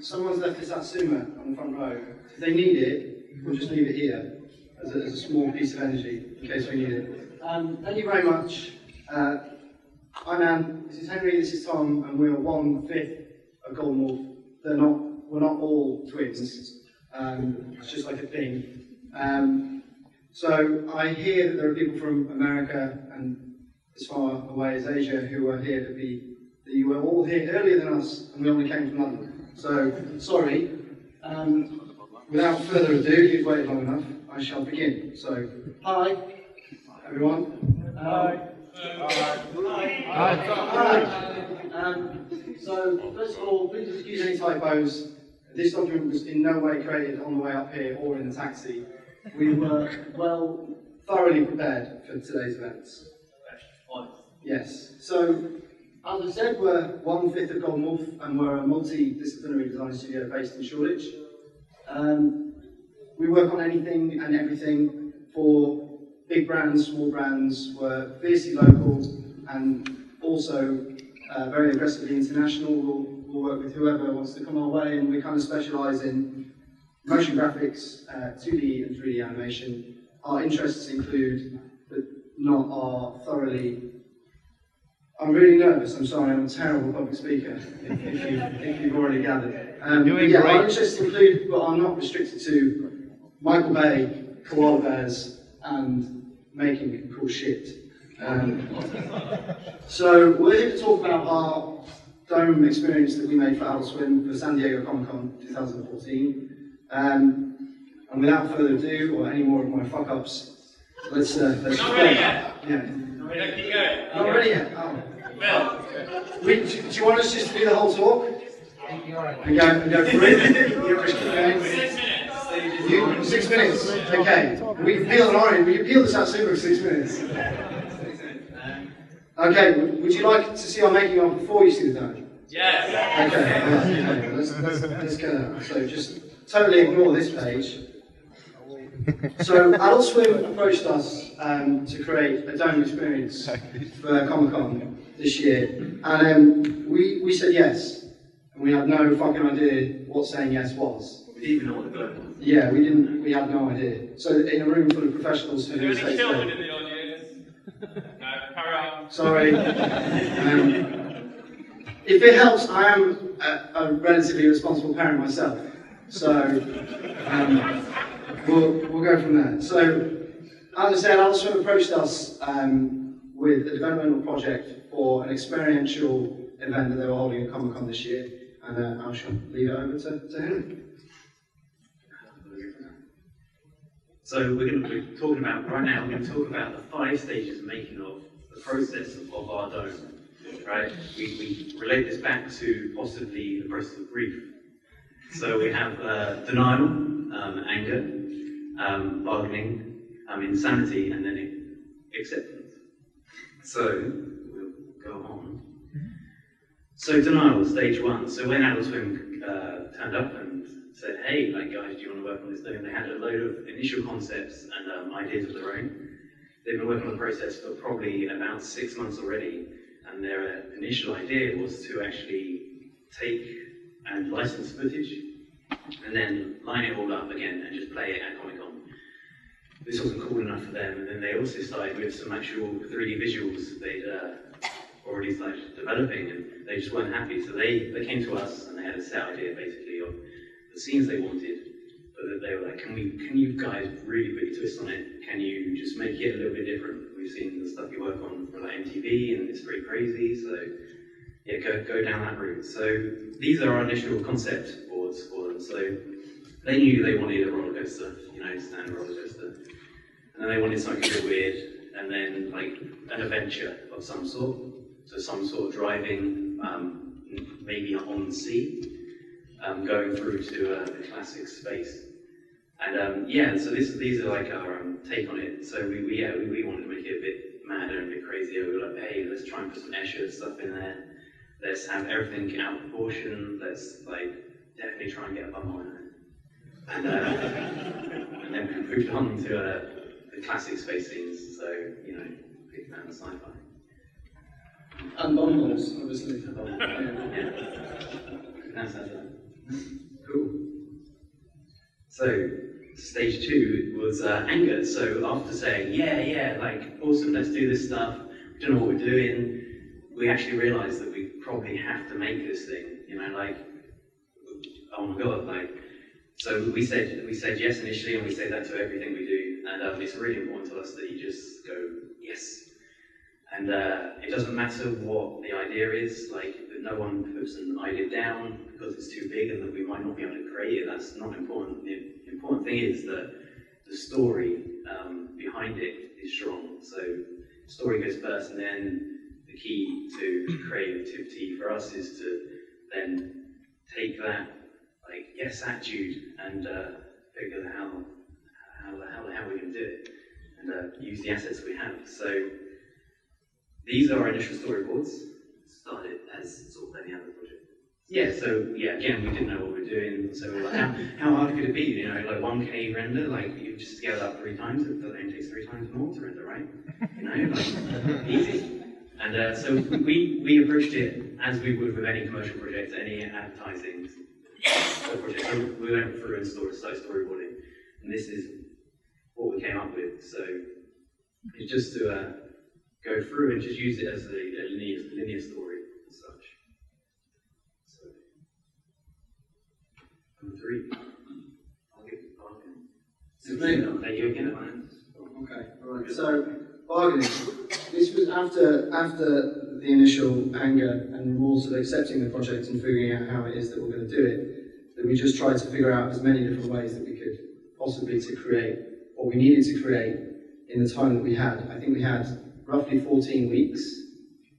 someone's left this Satsuma on the front row. If they need it, we'll just leave it here as a small piece of energy in case we need it. Thank you very much. I'm Anne, this is Henry, this is Tom, and we're 1/5 of Golden Wolf. We're not all twins. It's just like a thing. So I hear that there are people from America and as far away as Asia who are here that you were all here earlier than us, and we only came from London. So, sorry. Without further ado, you've waited long enough, I shall begin. So, hi, everyone. Hi. So, first of all, please excuse any typos. This document was in no way created on the way up here or in the taxi. We were thoroughly prepared for today's events. Yes. So, as I said, we're 1/5 of Golden Wolf, and we're a multidisciplinary design studio based in Shoreditch. We work on anything and everything for big brands, small brands. We're fiercely local and also very aggressively international. We'll work with whoever wants to come our way, and we kind of specialise in motion graphics, 2D and 3D animation. Our interests include, but not are thoroughly. I'm really nervous, I'm sorry, I'm a terrible public speaker, if you've already gathered. Yeah, our interests include, but are not restricted to, Michael Bay, koala bears, and making cool shit. So we're here to talk about our dome experience that we made for Adult Swim for San Diego Comic-Con 2014. And without further ado, or any more of my fuck-ups, let's not ready yet. Yeah. Keep going. Not ready yet? Oh. Do you want us just to do the whole talk? And go for it? You'll just keep going? 6 minutes. 6 minutes? Okay. We can peel an orange. We can peel this out super for 6 minutes. Okay, would you like to see our making of before you see the dome? Yes. Okay, let's go. So just totally ignore this page. So Adult Swim approached us to create a dome experience for Comic-Con this year, and we said yes, and we had no fucking idea what saying yes was. We didn't even know what the dome was. Yeah, we had no idea. So in a room full of professionals who Are there any children in the audience? No, carry on. Sorry. If it helps, I am a relatively responsible parent myself, so we'll go from there. So, as I said, Adult Swim approached us with a developmental project for an experiential event that they were holding at Comic-Con this year, and I shall leave it over to him. So we're talking about, right now, we're going to talk about the 5 stages of making of the process of our dome, right? We relate this back to possibly the process of grief. So we have denial, anger, bargaining, insanity, and then acceptance. So we'll go on. So denial, stage 1. So when Adult Swim turned up and said, hey, like guys, do you want to work on this dome? They had a load of initial concepts and ideas of their own. They've been working on the process for probably about 6 months already, and their initial idea was to actually take and license footage and then line it all up again and just play it at Comic-Con. This wasn't cool enough for them, and then they also started with some actual 3D visuals they'd already started developing, and they just weren't happy. So they came to us and they had a set idea basically of the scenes they wanted, but they were like, can you guys really put a twist on it? Can you just make it a little bit different? We've seen the stuff you work on for like MTV and it's pretty crazy, so yeah, go down that route. So these are our initial concept boards for them. So they knew they wanted a roller coaster, standard roller coaster. And then they wanted something a bit weird, and then like an adventure of some sort. So some sort of driving, maybe on the sea, going through to a classic space. And yeah, so these are like our take on it. So we wanted to make it a bit madder and a bit crazier. We were like, hey, let's try and put some Escher stuff in there. Let's have everything out of proportion. Let's like definitely try and get a bum on it. And then we moved on to the classic space scenes. So big fan of sci-fi. And bumbles, obviously. Yeah. That's that. Cool. So, stage 2 was anger. So after saying, yeah, like, awesome, let's do this stuff, we don't know what we're doing, we actually realized that we probably have to make this thing, you know, like, oh my god, like, so we said yes initially, and we say that to everything we do, and it's really important to us that you just go, yes. And it doesn't matter what the idea is, like, that no one puts an idea down because it's too big and that we might not be able to create it. That's not important. The important thing is that the story behind it is strong. So the story goes first, and then the key to creativity for us is to then take that, like, yes attitude and figure out how the hell we're going to do it, and use the assets we have. So these are our initial storyboards. Started as sort of any other project. Yeah, so yeah, again, we didn't know what we were doing, so we were like, how hard could it be? You know, like 1K render, like you just scale that up 3 times, it only takes 3 times more to render, right? You know, like, easy. And so we approached it as we would with any commercial project, any advertising project. So we went through and started storyboarding, and this is what we came up with. So it's just to go through and just use it as a linear story as such. So, number 3. I'll give it bargaining. It's me. Are you again at mine? Okay, alright. So, bargaining. This was after the initial anger and remorse of accepting the project and figuring out how it is that we're going to do it, that we just tried to figure out as many different ways that we could possibly to create what we needed to create in the time that we had. I think we had roughly 14 weeks,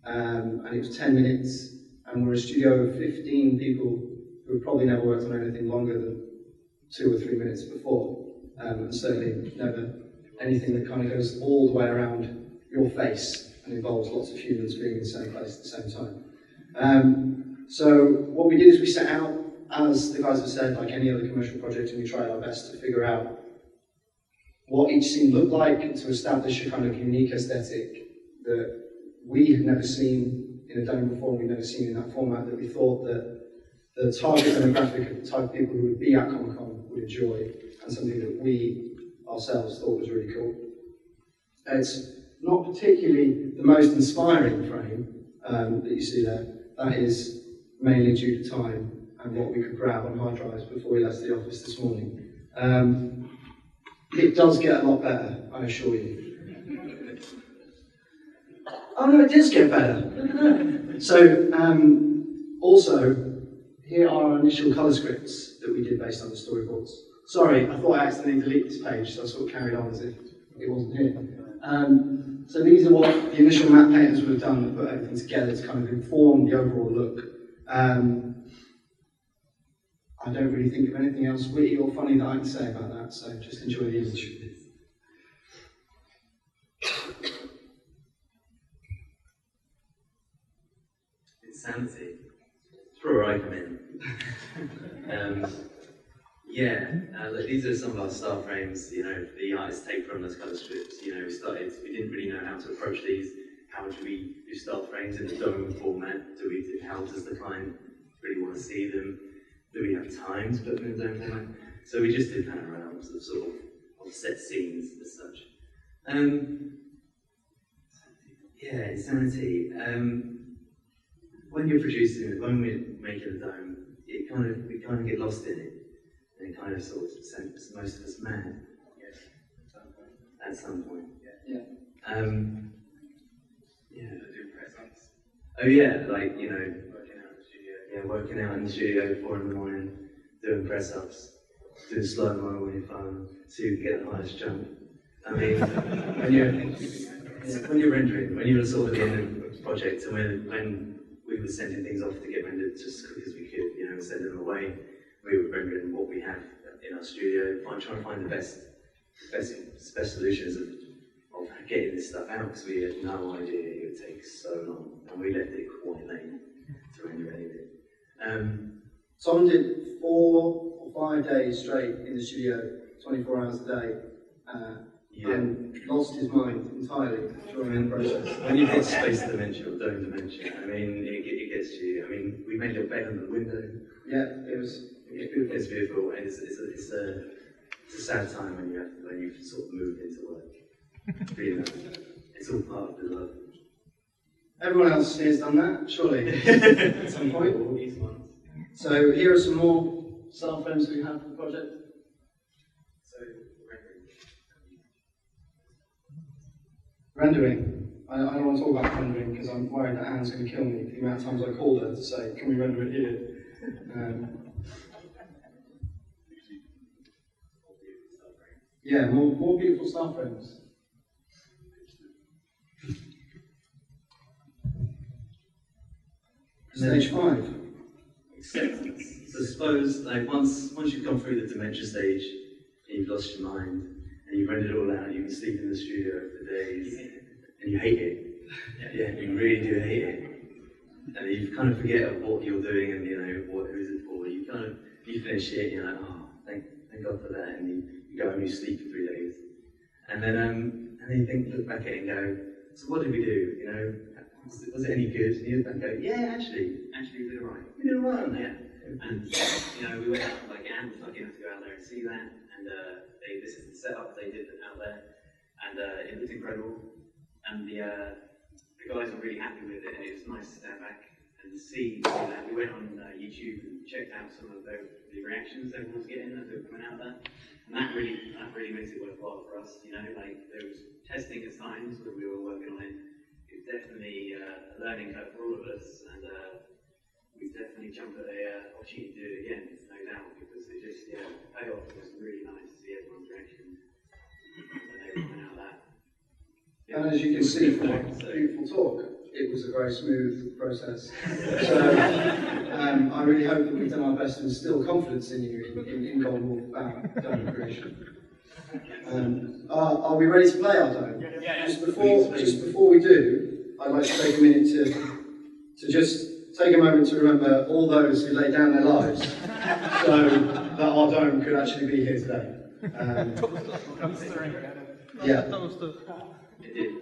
and it was 10 minutes, and we're a studio of 15 people who have probably never worked on anything longer than 2 or 3 minutes before, and certainly never anything that kind of goes all the way around your face and involves lots of humans being in the same place at the same time. So what we did is we set out, as the guys have said, like any other commercial project, and we tried our best to figure out what each scene looked like, and to establish a kind of unique aesthetic that we had never seen in a dome before, we'd never seen in that format, that we thought that the target demographic of the type of people who would be at Comic-Con would enjoy, and something that we ourselves thought was really cool. It's not particularly the most inspiring frame that you see there. That is mainly due to time and what we could grab on hard drives before we left the office this morning. It does get a lot better, I assure you. Oh no, it does get better. So, also, here are our initial colour scripts that we did based on the storyboards. Sorry, I thought I accidentally deleted this page, so I sort of carried on as if it wasn't here. So these are what the initial map painters would have done to put everything together to kind of inform the overall look. I don't really think of anything else witty or funny that I can say about that, so just enjoy the image. Insanity. It's where I come in. These are some of our style frames, you know, the artists take from those colour strips. You know, we didn't really know how to approach these. How do we do style frames in the dome format? How does the client really want to see them? Do we have time to put them in the dome format? So we just did panoramas of sort of set scenes as such. Insanity. When you're producing it, when we're making a dome, we kind of get lost in it, and it kind of sort of sends most of us mad. Yes. At some point. Yeah. Oh yeah, like, you know, working out in the studio 4 in the morning, doing press ups, doing slow mo on your phone to get the highest jump. I mean, when you're rendering, when you're sort of in a project, and when we were sending things off to get rendered just as quick as we could, you know, send them away, we were rendering what we have in our studio, trying to find the best solutions of getting this stuff out, because we had no idea it would take so long, and we left it quite late to render anything. Tom did 4 or 5 days straight in the studio, 24 hours a day, and lost his mind entirely during the process. When you hit space dimension or dome dimension, I mean, it gets you. I mean, we made a bed on the window. Yeah, it was beautiful. It's beautiful, and it's a sad time when you sort of move into work. But, you know, it's all part of the love. Everyone else here has done that, surely, at some point. So here are some more star frames we have for the project. Rendering. I don't want to talk about rendering because I'm worried that Anne's going to kill me the amount of times I called her to say, can we render it here? Yeah, more beautiful star frames. Stage 5. Acceptance. So suppose, like, once you've gone through the dementia stage, and you've lost your mind, and you've rented it all out, you've been sleeping in the studio for days, and you hate it. Yeah, you really do hate it. And you kind of forget of what you're doing and, you know, who is it for. You finish it and you're like, oh, thank God for that, and you go home and you sleep for 3 days. And then you look back at it and go, so what did we do? You know, was it any good? And you look back and go, yeah, actually we did alright. We did alright on that. And, you know, we went out, like, Anne was lucky enough to go out there and see that, and this is the setup they did out there, and it looked incredible, and the guys were really happy with it, and it was nice to stand back and see that. We went on YouTube and checked out some of the reactions everyone was getting as they were coming out there, and that really makes it worthwhile for us, you know, like, there was testing at times when we were working on it. It's definitely a learning curve for all of us, and we definitely jumped at the opportunity to do it again, no doubt, because it just, payoff was really nice to see everyone's reaction when they were coming out of that. And as you can see from our beautiful talk, it was a very smooth process. So I really hope that we've done our best to instill confidence in you in Golden Wolf about dome creation. Are we ready to play our dome? Yeah. Just before we do, I'd like to take a minute to just take a moment to remember all those who laid down their lives so that our dome could actually be here today. Yeah. It did.